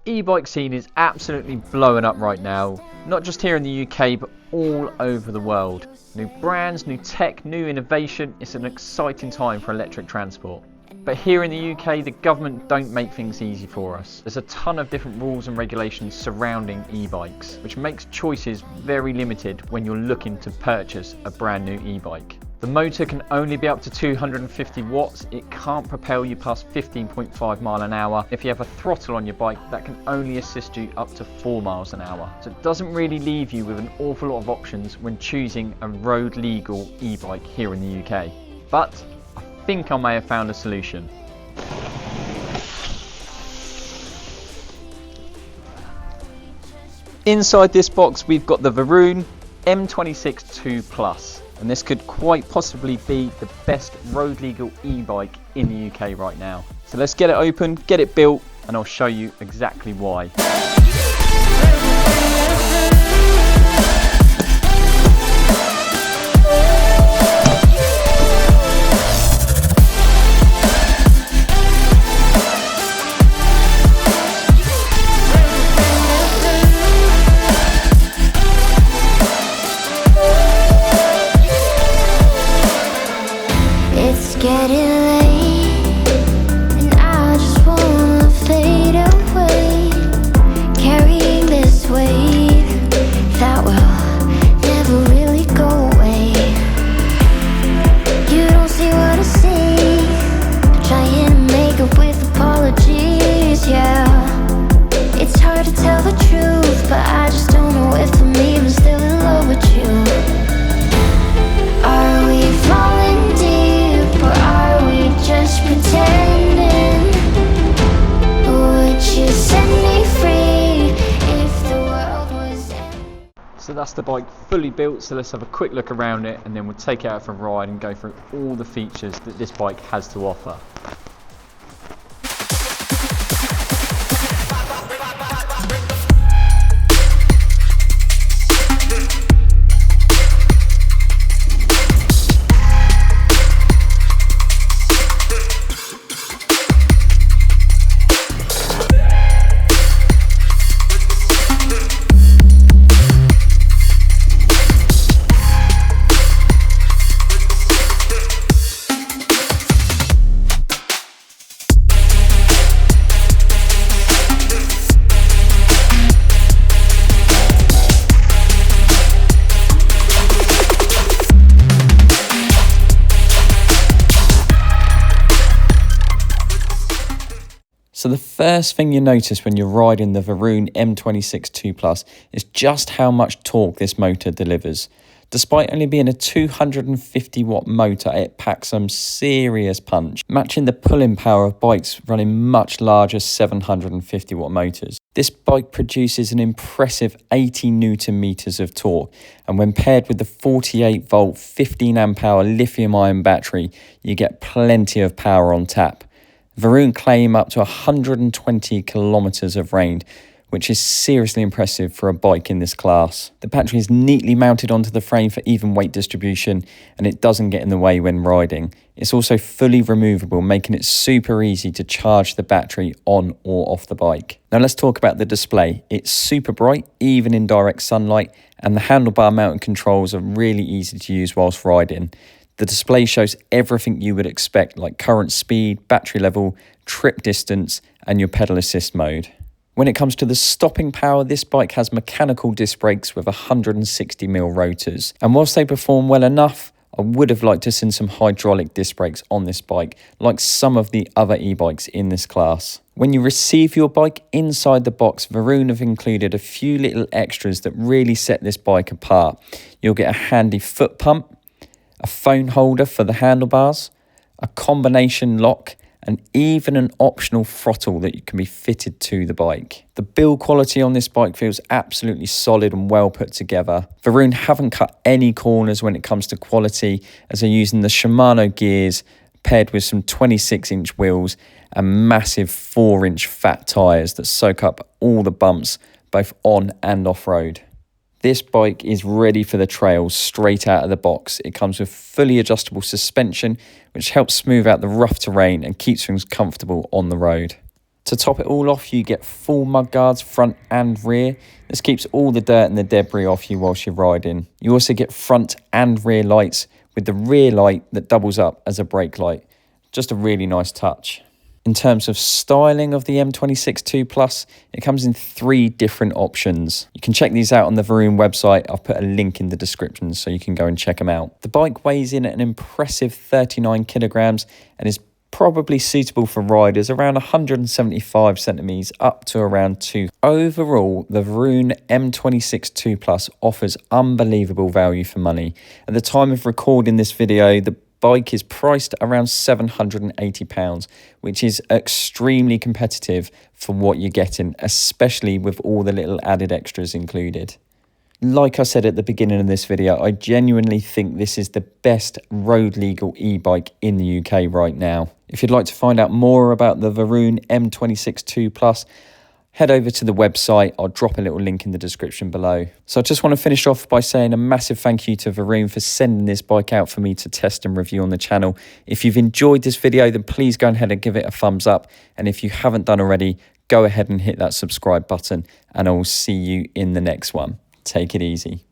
E-bike scene is absolutely blowing up right now, not just here in the UK but all over the world. New brands, new tech, new innovation. It's an exciting time for electric transport. But here in the UK, the government don't make things easy for us. There's a ton of different rules and regulations surrounding e-bikes, which makes choices very limited when you're looking to purchase a brand new e-bike. The motor can only be up to 250 watts. It can't propel you past 15.5 miles an hour. If you have a throttle on your bike, that can only assist you up to 4 miles an hour. So it doesn't really leave you with an awful lot of options when choosing a road legal e-bike here in the UK. But I think I may have found a solution. Inside this box we've got the Varun M26-2 Plus. And this could quite possibly be the best road legal e-bike in the UK right now. So let's get it open, get it built, and I'll show you exactly why. Getting late, and I just wanna fade away, carrying this weight that will never really go away. You don't see what I see, trying to make up with apologies, yeah. It's hard to tell the truth, but I just don't know if I'm even still in love with you. Are we falling deep, or are we just pretending? Would you set me free if the world was ending? So that's the bike fully built, so let's have a quick look around it and then we'll take it out for a ride and go through all the features that this bike has to offer. So the first thing you notice when you're riding the Varun M26-2 Plus is just how much torque this motor delivers. Despite only being a 250 watt motor, it packs some serious punch, matching the pulling power of bikes running much larger 750 watt motors. This bike produces an impressive 80 Newton meters of torque, and when paired with the 48 volt 15 amp hour lithium ion battery, you get plenty of power on tap. Varun claim up to 120 kilometers of range, which is seriously impressive for a bike in this class. The battery is neatly mounted onto the frame for even weight distribution, and it doesn't get in the way when riding. It's also fully removable, making it super easy to charge the battery on or off the bike. Now let's talk about the display. It's super bright, even in direct sunlight, and the handlebar mounted controls are really easy to use whilst riding. The display shows everything you would expect, like current speed, battery level, trip distance, and your pedal assist mode. When it comes to the stopping power, this bike has mechanical disc brakes with 160mm rotors. And whilst they perform well enough, I would have liked to see some hydraulic disc brakes on this bike, like some of the other e-bikes in this class. When you receive your bike, inside the box, Varun have included a few little extras that really set this bike apart. You'll get a handy foot pump, a phone holder for the handlebars, a combination lock, and even an optional throttle that can be fitted to the bike. The build quality on this bike feels absolutely solid and well put together. Varun haven't cut any corners when it comes to quality, as they're using the Shimano gears paired with some 26-inch wheels and massive 4-inch fat tyres that soak up all the bumps both on and off-road. This bike is ready for the trails straight out of the box. It comes with fully adjustable suspension, which helps smooth out the rough terrain and keeps things comfortable on the road. To top it all off, you get full mud guards front and rear. This keeps all the dirt and the debris off you whilst you're riding. You also get front and rear lights with the rear light that doubles up as a brake light. Just a really nice touch. In terms of styling of the M26-2 Plus, it comes in 3 different options. You can check these out on the Varun website. I've put a link in the description so you can go and check them out. The bike weighs in at an impressive 39 kilograms and is probably suitable for riders around 175 centimeters up to around 2. Overall, the Varun M26-2 Plus offers unbelievable value for money. At the time of recording this video, the bike is priced around £780, which is extremely competitive for what you're getting, especially with all the little added extras included. Like I said at the beginning of this video, I genuinely think this is the best road legal e-bike in the UK right now. If you'd like to find out more about the Varun M26-2 Plus, head over to the website. I'll drop a little link in the description below. So I just want to finish off by saying a massive thank you to Varun for sending this bike out for me to test and review on the channel. If you've enjoyed this video, then please go ahead and give it a thumbs up. And if you haven't done already, go ahead and hit that subscribe button, and I will see you in the next one. Take it easy.